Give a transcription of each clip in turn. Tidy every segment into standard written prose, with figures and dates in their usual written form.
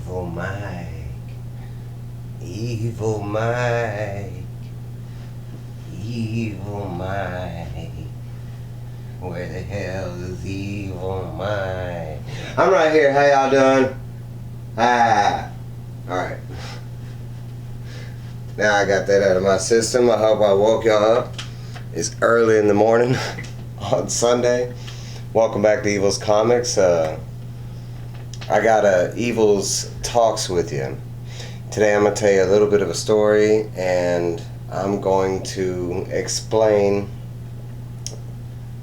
Evil Mike. Evil Mike. Evil Mike. Where the hell is Evil Mike? I'm right here. How y'all doing? Alright. Now I got that out of my system. I hope I woke y'all up. It's early in the morning on Sunday. Welcome back to Evil's Comics. I got Evil's Talks with you. Today I'm going to tell you a little bit of a story, and I'm going to explain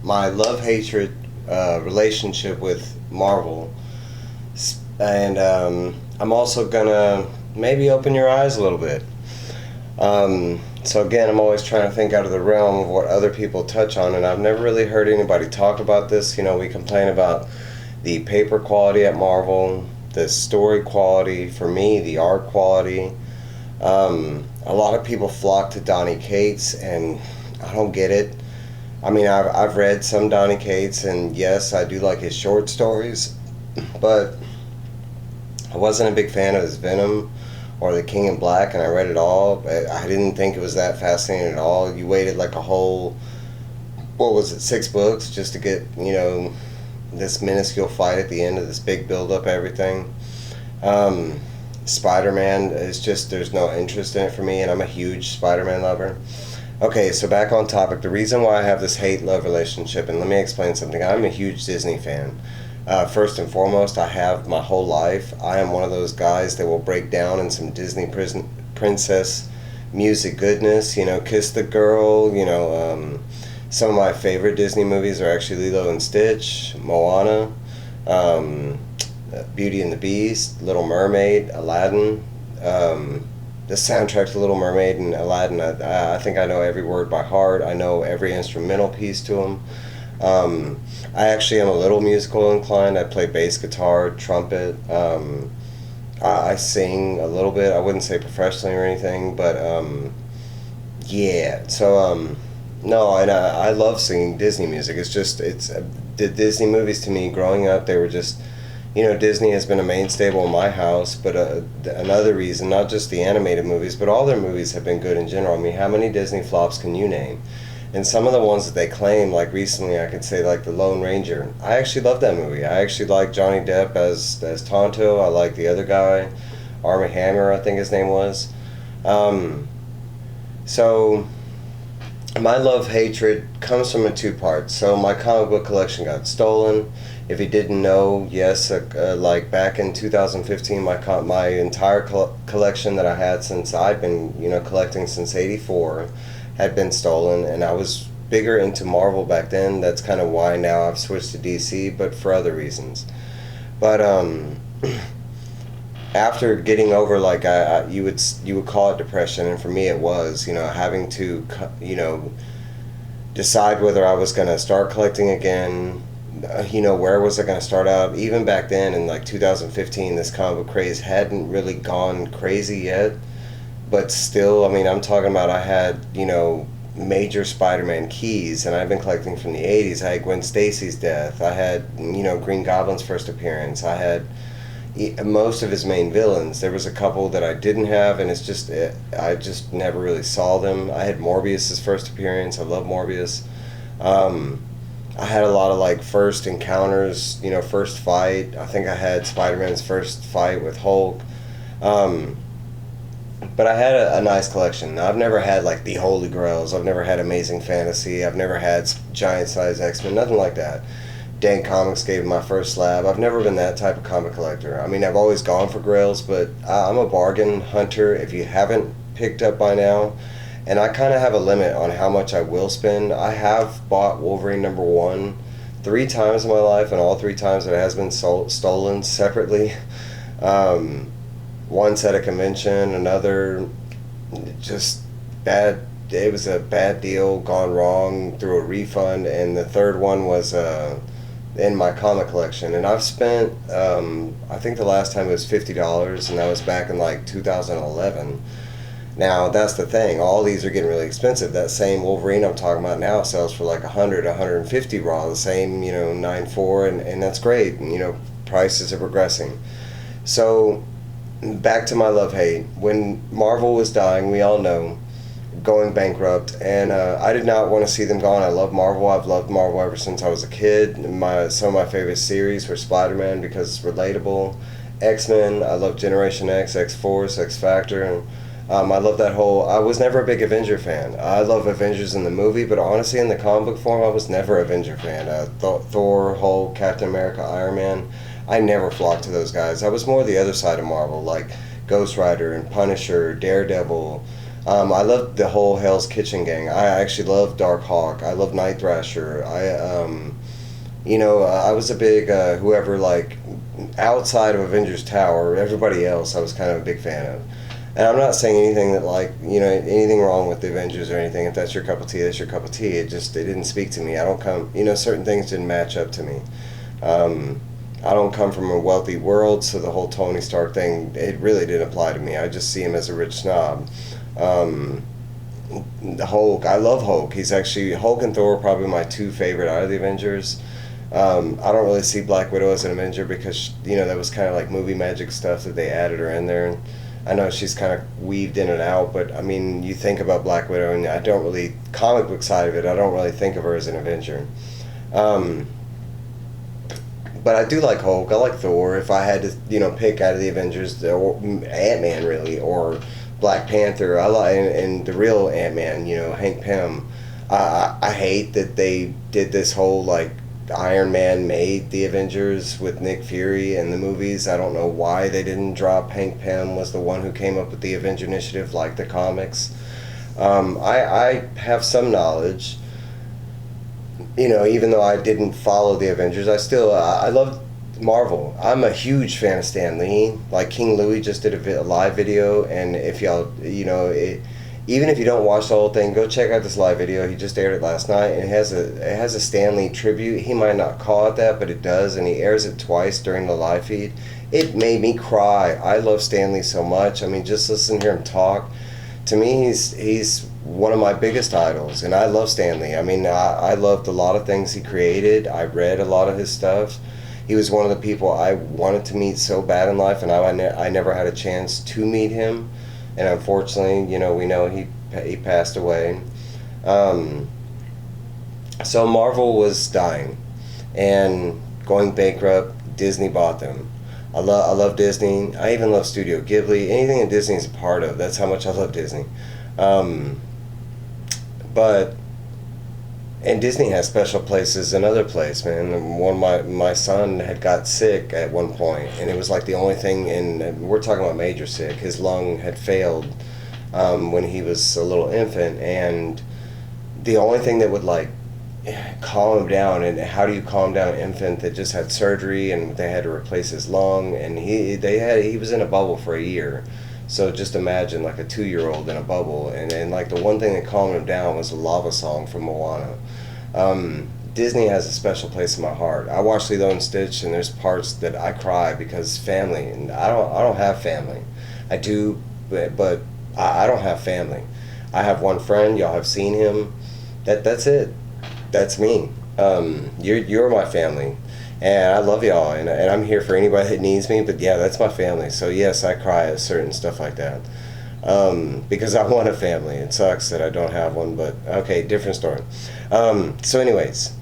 my love-hatred relationship with Marvel. And I'm also going to maybe open your eyes a little bit. So again, I'm always trying to think out of the realm of what other people touch on, and I've never really heard anybody talk about this. You know, we complain about the paper quality at Marvel, the story quality, for me, the art quality. A lot of people flock to Donny Cates, and I don't get it. I mean, I've read some Donny Cates, and yes, I do like his short stories, but I wasn't a big fan of his Venom or The King in Black, and I read it all. I didn't think it was that fascinating at all. You waited like a whole, 6 books just to get, you know, this minuscule fight at the end of this big build-up, everything. Spider-Man is just, there's no interest in it for me, and I'm a huge Spider-Man lover. Okay, so back on topic. The reason why I have this hate-love relationship, and let me explain something. I'm a huge Disney fan. First and foremost, I have my whole life. I am one of those guys that will break down in some Disney princess music goodness. You know, Kiss the Girl, you know, some of my favorite Disney movies are actually Lilo and Stitch, Moana, Beauty and the Beast, Little Mermaid, Aladdin. The soundtrack to Little Mermaid and Aladdin, I think I know every word by heart. I know every instrumental piece to them. I actually am a little musical inclined. I play bass guitar, trumpet. I sing a little bit. I wouldn't say professionally or anything, but yeah. So no, and I love singing Disney music. It's the Disney movies to me growing up, they were just, you know, Disney has been a mainstay in my house, but another reason, not just the animated movies, but all their movies have been good in general. I mean, how many Disney flops can you name? And some of the ones that they claim, like recently, I could say like The Lone Ranger. I actually love that movie. I actually like Johnny Depp as Tonto. I like the other guy, Armie Hammer, I think his name was. So my love-hatred comes from 2 parts. So my comic book collection got stolen. If you didn't know, yes, like back in 2015, my entire collection that I had since I've been, you know, collecting since '84 had been stolen, and I was bigger into Marvel back then. That's kind of why now I've switched to DC, but for other reasons. But after getting over, like, you would call it depression, and for me it was, you know, having to, you know, decide whether I was going to start collecting again. You know, where was I going to start out? Even back then in like 2015, this comic book craze hadn't really gone crazy yet, but still, I mean, I'm talking about, I had, you know, major Spider-Man keys, and I've been collecting from the 80s. I had Gwen Stacy's death. I had, you know, Green Goblin's first appearance. I had most of his main villains. There was a couple that I didn't have, and it's just, I just never really saw them. I had Morbius's first appearance. I love Morbius. I had a lot of like first encounters, you know, first fight. I think I had Spider-Man's first fight with Hulk. But I had a nice collection. I've never had like the Holy Grails. I've never had Amazing Fantasy. I've never had giant size X-Men. Nothing like that. Dang Comics gave me my first slab. I've never been that type of comic collector. I mean, I've always gone for grails, but I'm a bargain hunter. If you haven't picked up by now, and I kind of have a limit on how much I will spend. I have bought Wolverine #1 3 times in my life, and all 3 times it has been stolen separately. Once at a convention, another just bad. It was a bad deal gone wrong through a refund, and the third one was in my comic collection. And I've spent, I think the last time it was $50, and that was back in like 2011. Now, that's the thing. All these are getting really expensive. That same Wolverine I'm talking about now sells for like 100, 150 raw. The same, you know, 9.4, and that's great. And, you know, prices are progressing. So back to my love-hate. When Marvel was dying, we all know, going bankrupt, and I did not want to see them gone. I love Marvel. I've loved Marvel ever since I was a kid. Some of my favorite series were Spider-Man because it's relatable, X-Men. I love Generation X, X-Force, X-Factor, and I love that whole. I was never a big Avenger fan. I love Avengers in the movie, but honestly, in the comic book form, I was never an Avenger fan. Thor, Hulk, Captain America, Iron Man. I never flocked to those guys. I was more the other side of Marvel, like Ghost Rider and Punisher, Daredevil. I love the whole Hell's Kitchen gang. I actually love Dark Hawk. I love Night Thrasher. I was a big whoever, like, outside of Avengers Tower. Everybody else, I was kind of a big fan of. And I'm not saying anything that, like, anything wrong with the Avengers or anything. If that's your cup of tea, that's your cup of tea. It didn't speak to me. I don't come. Certain things didn't match up to me. I don't come from a wealthy world, so the whole Tony Stark thing, it really didn't apply to me. I just see him as a rich snob. The Hulk, I love Hulk. He's actually, Hulk and Thor are probably my two favorite out of the Avengers. I don't really see Black Widow as an Avenger because, that was kind of like movie magic stuff that they added her in there. I know she's kind of weaved in and out, but I mean, you think about Black Widow, and I don't really, comic book side of it, I don't really think of her as an Avenger. But I do like Hulk. I like Thor. If I had to, pick out of the Avengers, or Ant-Man really, or Black Panther, I like, and the real Ant-Man, Hank Pym. I hate that they did this whole, like, Iron Man made the Avengers with Nick Fury in the movies. I don't know why they didn't drop Hank Pym was the one who came up with the Avenger Initiative, like the comics. I have some knowledge. Even though I didn't follow the Avengers, I love Marvel. I'm a huge fan of Stan Lee. Like, King Louie just did a live video, and if y'all, even if you don't watch the whole thing, go check out this live video. He just aired it last night, and it has a Stan Lee tribute. He might not call it that, but it does, and he airs it twice during the live feed. It made me cry. I love Stan Lee so much. I mean, just listen to him talk. To me, he's one of my biggest idols, and I love Stan Lee. I mean, I loved a lot of things he created. I read a lot of his stuff. He was one of the people I wanted to meet so bad in life, and I never had a chance to meet him. And unfortunately, we know he passed away. So Marvel was dying and going bankrupt. Disney bought them. I love Disney. I even love Studio Ghibli. Anything that Disney is a part of, that's how much I love Disney. And Disney has special places in other places, man. My son had got sick at one point, and it was like the only thing, and we're talking about major sick. His lung had failed when he was a little infant, and the only thing that would, like, calm him down, and how do you calm down an infant that just had surgery and they had to replace his lung, and he was in a bubble for a year. So just imagine, like, a 2-year-old in a bubble, and like, the one thing that calmed him down was a Lava Song from Moana. Disney has a special place in my heart. I watch Lilo and Stitch, and there's parts that I cry because family, and I don't have family. I do, but I don't have family. I have one friend. Y'all have seen him. That's it. That's me. You're my family. And I love y'all, and I'm here for anybody that needs me, but yeah, that's my family. So yes, I cry at certain stuff like that. Because I want a family. It sucks that I don't have one, but okay, different story. So anyways,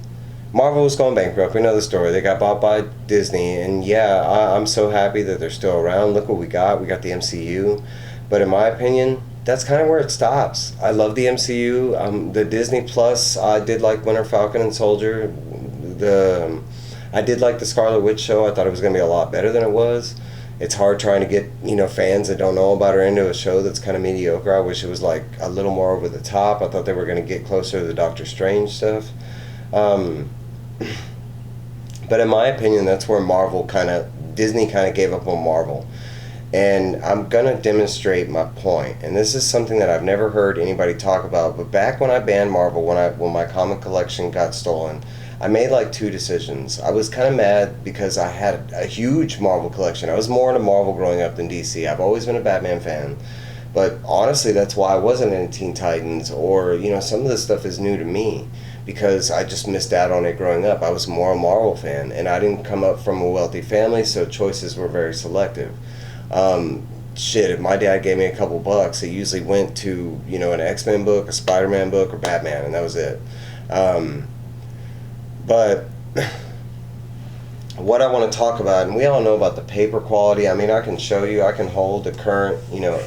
Marvel was going bankrupt. We know the story. They got bought by Disney, and yeah, I'm so happy that they're still around. Look what we got. We got the MCU. But in my opinion, that's kind of where it stops. I love the MCU. The Disney Plus, I did like Winter Falcon and Soldier. I did like the Scarlet Witch show. I thought it was going to be a lot better than it was. It's hard trying to get, fans that don't know about her into a show that's kind of mediocre. I wish it was, like, a little more over the top. I thought they were going to get closer to the Doctor Strange stuff. But in my opinion, that's where Disney kind of gave up on Marvel. And I'm going to demonstrate my point. And this is something that I've never heard anybody talk about. But back when I banned Marvel, when my comic collection got stolen, I made like 2 decisions. I was kind of mad because I had a huge Marvel collection. I was more into Marvel growing up than DC. I've always been a Batman fan. But honestly, that's why I wasn't into Teen Titans, or, some of this stuff is new to me because I just missed out on it growing up. I was more a Marvel fan, and I didn't come up from a wealthy family, so choices were very selective. shit, if my dad gave me a couple bucks, it usually went to, you know, an X-Men book, a Spider-Man book, or Batman, and that was it. But what I want to talk about, and we all know about the paper quality. I mean, I can show you, I can hold the current, you know,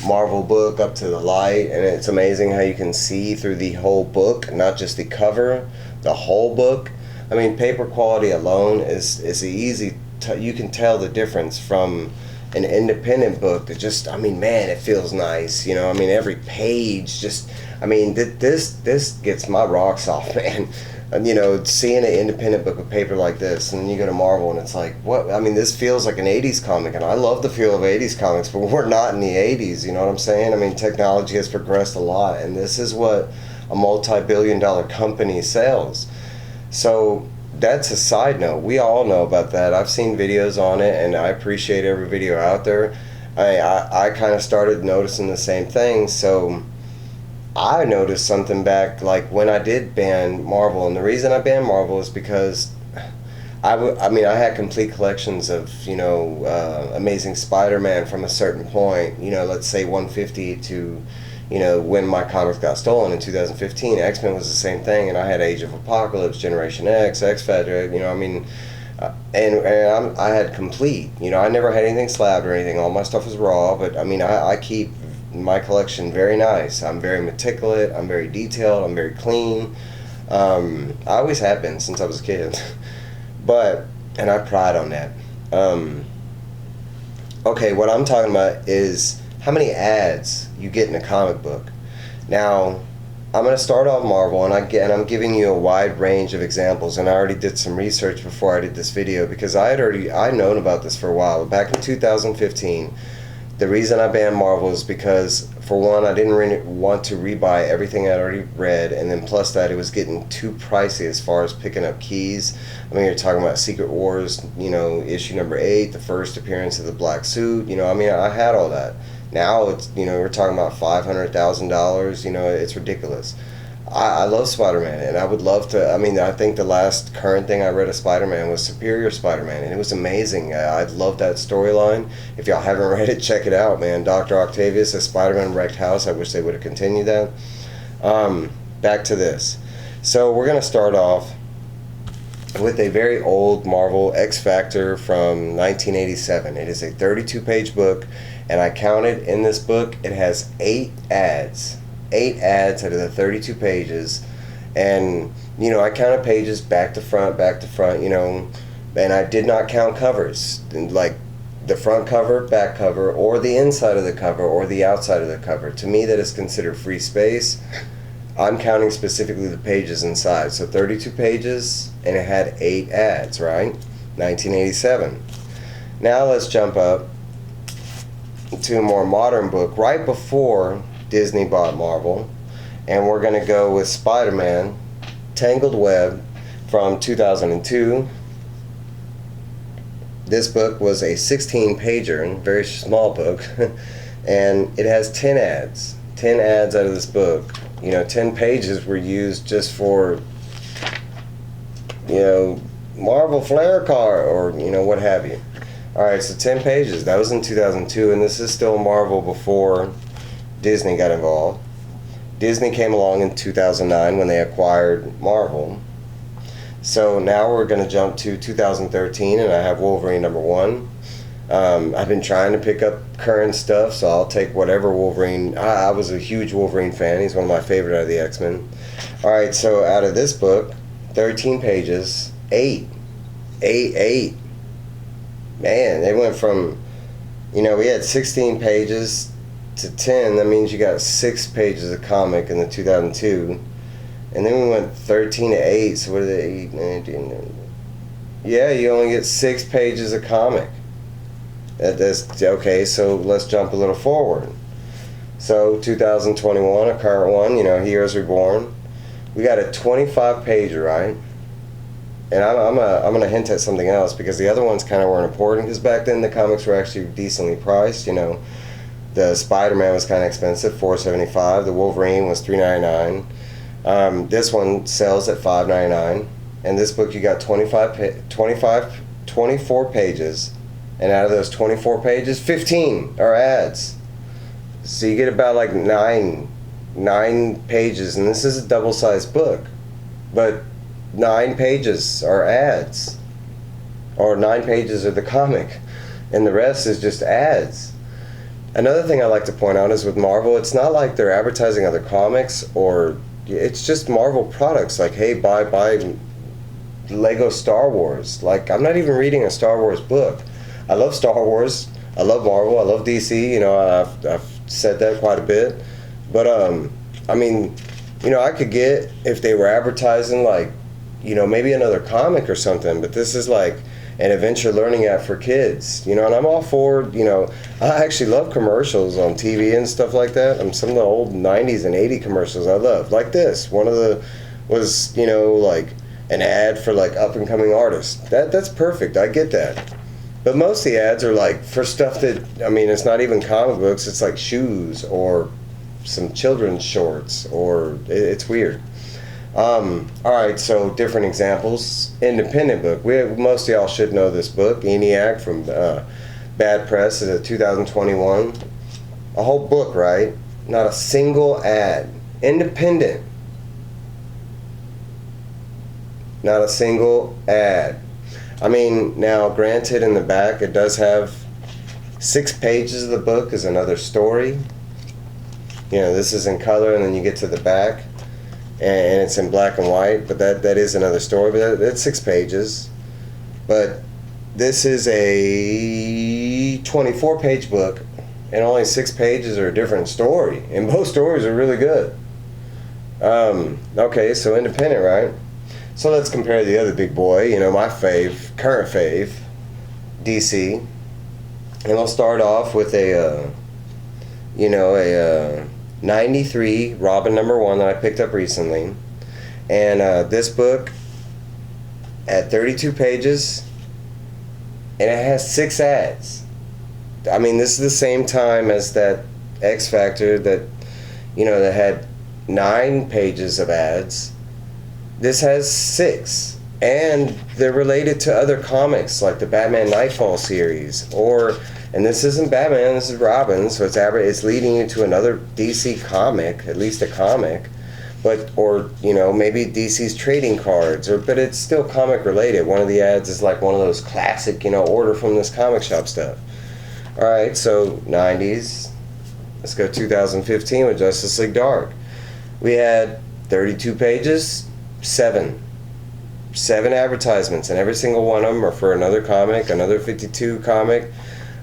Marvel book up to the light, and it's amazing how you can see through the whole book, not just the cover, the whole book. I mean, paper quality alone is easy. You can tell the difference from an independent book that just, I mean, man, it feels nice. You know, I mean, every page just, I mean, this gets my rocks off, man. And, you know, seeing an independent book of paper like this, and then you go to Marvel, and it's like, what? I mean, this feels like an 80s comic, and I love the feel of 80s comics, but we're not in the 80s, you know what I'm saying? I mean, technology has progressed a lot, and this is what a multi-billion-dollar company sells. So that's a side note. We all know about that. I've seen videos on it, and I appreciate every video out there. I kind of started noticing the same thing, so I noticed something back, like when I did ban Marvel, and the reason I banned Marvel is because I mean, I had complete collections of, you know, Amazing Spider-Man from a certain point, you know, let's say 150 to, you know, when my comics got stolen in 2015. X-Men was the same thing, and I had Age of Apocalypse, Generation X, X-Factor, you know, I mean, I had complete, you know, I never had anything slabbed or anything. All my stuff was raw, but I mean, I keep my collection very nice. I'm very meticulous, I'm very detailed, I'm very clean. I always have been since I was a kid. But, and I pride on that. Okay, what I'm talking about is how many ads you get in a comic book. Now, I'm going to start off Marvel, and I'm giving you a wide range of examples, and I already did some research before I did this video, because I'd known about this for a while. Back in 2015, the reason I banned Marvel is because, for one, I didn't really want to rebuy everything I'd already read, and then plus that, it was getting too pricey as far as picking up keys. I mean, you're talking about Secret Wars, you know, issue number 8, the first appearance of the Black Suit, you know, I mean, I had all that. Now it's, you know, we're talking about $500,000, you know, it's ridiculous. I love Spider-Man, and I would love to, I mean, I think the last current thing I read of Spider-Man was Superior Spider-Man, and it was amazing. I love that storyline. If y'all haven't read it, check it out, man. Dr. Octavius, a Spider-Man wrecked house. I wish they would have continued that. Back to this. So we're going to start off with a very old Marvel X-Factor from 1987. It is a 32-page book, and I counted in this book, it has 8 ads. 8 ads out of the 32 pages, and you know, I counted pages back to front, you know, and I did not count covers, like the front cover, back cover, or the inside of the cover, or the outside of the cover. To me, that is considered free space. I'm counting specifically the pages inside. So 32 pages, and it had 8 ads, right? 1987. Now let's jump up to a more modern book, right before Disney bought Marvel, and we're going to go with Spider-Man Tangled Web from 2002. This book was a 16-pager, very small book, and it has 10 ads. 10 ads out of this book. You know, 10 pages were used just for, you know, Marvel Flare Car, or, you know, what have you. Alright, so 10 pages. That was in 2002, and this is still Marvel before Disney got involved. Disney came along in 2009 when they acquired Marvel. So now we're going to jump to 2013, and I have Wolverine number 1. I've been trying to pick up current stuff, so I'll take whatever Wolverine. I was a huge Wolverine fan. He's one of my favorite out of the X-Men. Alright, so out of this book, 13 pages, 8. Man, they went from, you know, we had 16 pages to 10. That means you got 6 pages of comic in the 2002, and then we went 13 to 8. So what are they? 8, 19, yeah, you only get 6 pages of comic. That's okay. So let's jump a little forward. So 2021, a current one, you know, Heroes Reborn. We got a 25 pager, right? And I'm gonna hint at something else, because the other ones kind of weren't important, because back then the comics were actually decently priced, you know. The Spider-Man was kind of expensive, $4.75. The Wolverine was $3.99. This one sells at $5.99. And this book, you got 24 pages, And out of those 24 pages, 15 are ads. So you get about like nine pages, and this is a double-sized book, but 9 pages are ads, or 9 pages are the comic, and the rest is just ads. Another thing I like to point out is with Marvel, it's not like they're advertising other comics, or it's just Marvel products. Like, hey, buy Lego Star Wars. Like, I'm not even reading a Star Wars book. I love Star Wars. I love Marvel. I love DC. You know, I've said that quite a bit. But I mean, you know, I could get if they were advertising like, you know, maybe another comic or something. But this is like an adventure learning app for kids. You know, and I'm all for, you know, I actually love commercials on TV and stuff like that. Some of the old 90s and 80s commercials I love. Like this. One of the was, you know, like an ad for like up and coming artists. That's perfect. I get that. But most of the ads are like for stuff that, I mean, it's not even comic books. It's like shoes or some children's shorts, or it's weird. All right, so different examples. Independent book. Most of y'all should know this book, ENIAC from Bad Press. It's a 2021. A whole book, right? Not a single ad. Independent. Not a single ad. I mean, now granted, in the back it does have 6 pages of the book is another story. You know, this is in color, and then you get to the back and it's in black and white, but that is another story. But that's 6 pages. But this is a 24-page book, and only 6 pages are a different story, and both stories are really good. Okay, so independent, right? So let's compare the other big boy, you know, my current fave, DC. And I'll start off with a 93 Robin #1 that I picked up recently. And this book at 32 pages, and it has 6 ads. I mean, this is the same time as that X Factor that, you know, that had 9 pages of ads. This has 6, and they're related to other comics like the Batman Nightfall series, and this isn't Batman, this is Robin, so it's leading you to another DC comic, at least a comic, or you know, maybe DC's trading cards, but it's still comic related. One of the ads is like one of those classic, you know, order from this comic shop stuff. All right, so 90s, let's go 2015 with Justice League Dark. We had 32 pages. 7 advertisements, and every single one of them are for another comic, another 52 comic.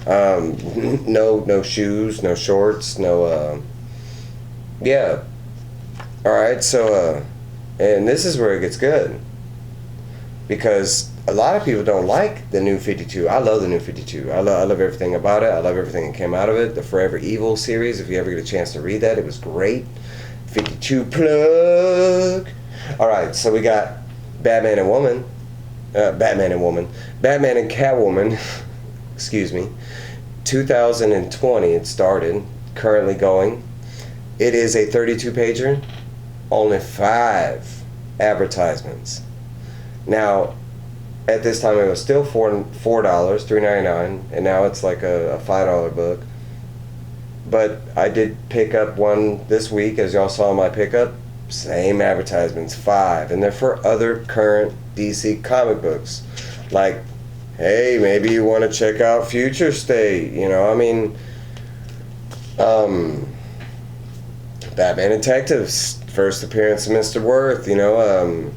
No shoes, no shorts, no. Yeah. All right. So, and this is where it gets good, because a lot of people don't like the new 52. I love the new 52. I love everything about it. I love everything that came out of it. The Forever Evil series. If you ever get a chance to read that, it was great. 52 plug. All right, so we got Batman and Catwoman, excuse me, 2020 it started, currently going. It is a 32-pager, only 5 advertisements. Now, at this time it was still $4, $3.99, and now it's like a $5 book. But I did pick up one this week, as y'all saw in my pickup. Same advertisements, 5, and they're for other current DC comic books. Like, hey, maybe you want to check out Future State, you know, I mean, Batman Detectives, first appearance of Mr. Worth, you know,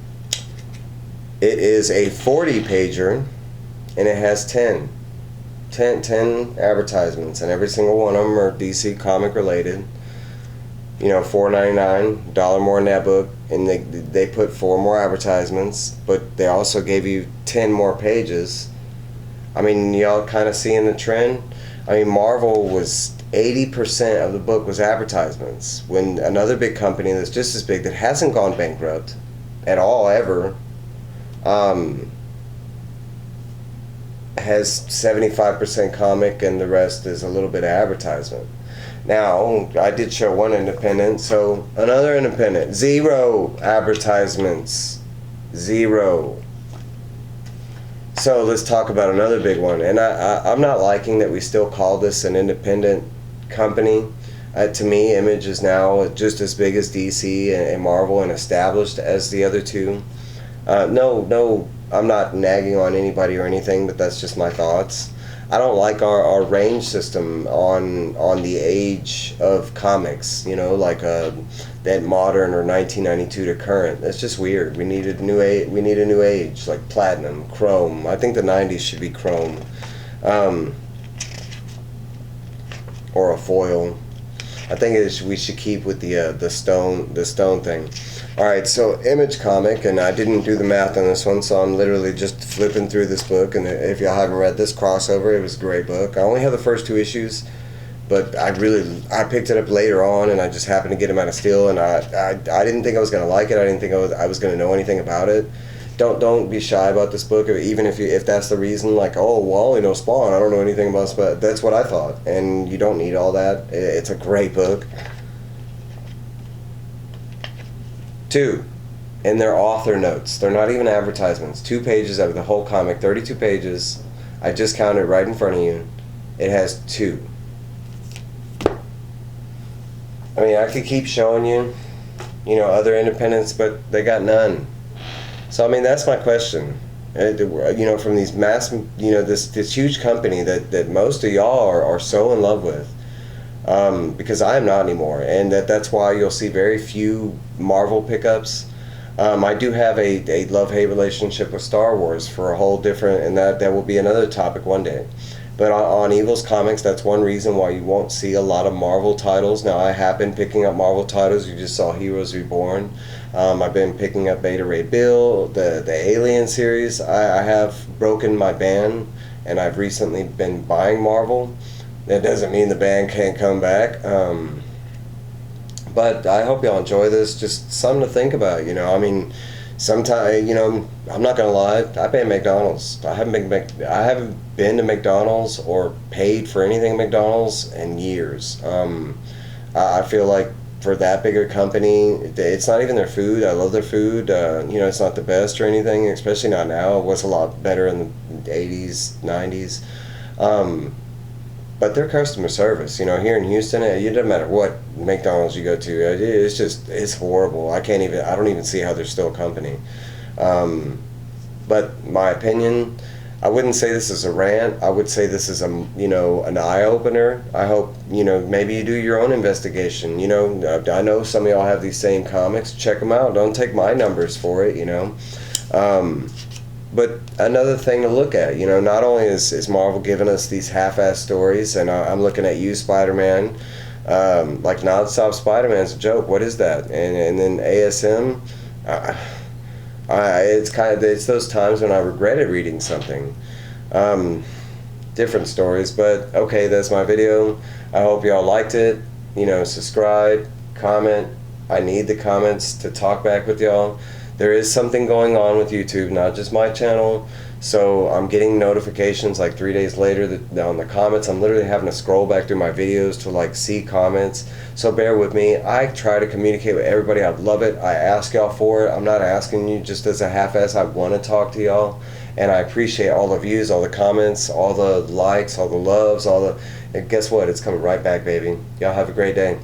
it is a 40-pager, and it has 10 advertisements, and every single one of them are DC comic related. You know, $4.99, $1 more in that book, and they put 4 more advertisements, but they also gave you 10 more pages. I mean, y'all kind of seeing the trend? I mean, Marvel was 80% of the book was advertisements, when another big company that's just as big, that hasn't gone bankrupt at all ever, has 75% comic, and the rest is a little bit of advertisement. Now, I did show one independent, so another independent. 0 advertisements. 0. So let's talk about another big one. And I'm not liking that we still call this an independent company. To me, Image is now just as big as DC and Marvel and established as the other two. No, I'm not nagging on anybody or anything, but that's just my thoughts. I don't like our range system on the age of comics, you know, like that modern or 1992 to current. That's just weird. We need a new age. We need a new age, like platinum, chrome. I think the 90s should be chrome, or a foil. I think we should keep with the stone thing. All right, so Image comic, and I didn't do the math on this one, so I'm literally just flipping through this book. And if y'all haven't read this crossover, it was a great book. I only have the first 2 issues, but I picked it up later on, and I just happened to get them at a steal. And I didn't think I was gonna like it. I didn't think I was gonna know anything about it. Don't be shy about this book, even if that's the reason. Like, oh, well, I only know Spawn. I don't know anything about Spawn. That's what I thought, and you don't need all that. It's a great book. 2, in their author notes. They're not even advertisements. 2 pages out of the whole comic, 32 pages. I just counted right in front of you. It has 2. I mean, I could keep showing you, other independents, but they got none. So, I mean, that's my question. From these mass, this huge company that most of y'all are so in love with. Because I am not anymore, and that's why you'll see very few Marvel pickups. I do have a love-hate relationship with Star Wars for a whole different, and that will be another topic one day. But on Evil's Comics, that's one reason why you won't see a lot of Marvel titles. Now, I have been picking up Marvel titles. You just saw Heroes Reborn. I've been picking up Beta Ray Bill, the Alien series. I have broken my ban, and I've recently been buying Marvel. That doesn't mean the band can't come back. But I hope y'all enjoy this. Just something to think about, I mean, sometimes, I'm not gonna lie. I've been at McDonald's. I haven't been to McDonald's or paid for anything at McDonald's in years. I feel like for that bigger company, it's not even their food. I love their food. It's not the best or anything, especially not now. It was a lot better in the 80s, 90s. But their customer service, here in Houston, it doesn't matter what McDonald's you go to, it's horrible. I don't even see how they're still a company. But my opinion, I wouldn't say this is a rant. I would say this is an eye opener. I hope, maybe you do your own investigation. I know some of y'all have these same comics. Check them out. Don't take my numbers for it, But another thing to look at, not only is Marvel giving us these half-ass stories, and I'm looking at you, Spider-Man, like Nonstop Spider-Man's a joke. What is that? And then ASM, it's those times when I regretted reading something. Different stories, but okay, that's my video. I hope y'all liked it. Subscribe, comment. I need the comments to talk back with y'all. There is something going on with YouTube, not just my channel. So I'm getting notifications like 3 days later on the comments. I'm literally having to scroll back through my videos to see comments. So bear with me. I try to communicate with everybody. I love it. I ask y'all for it. I'm not asking you just as a half-ass. I want to talk to y'all. And I appreciate all the views, all the comments, all the likes, all the loves, and guess what? It's coming right back, baby. Y'all have a great day.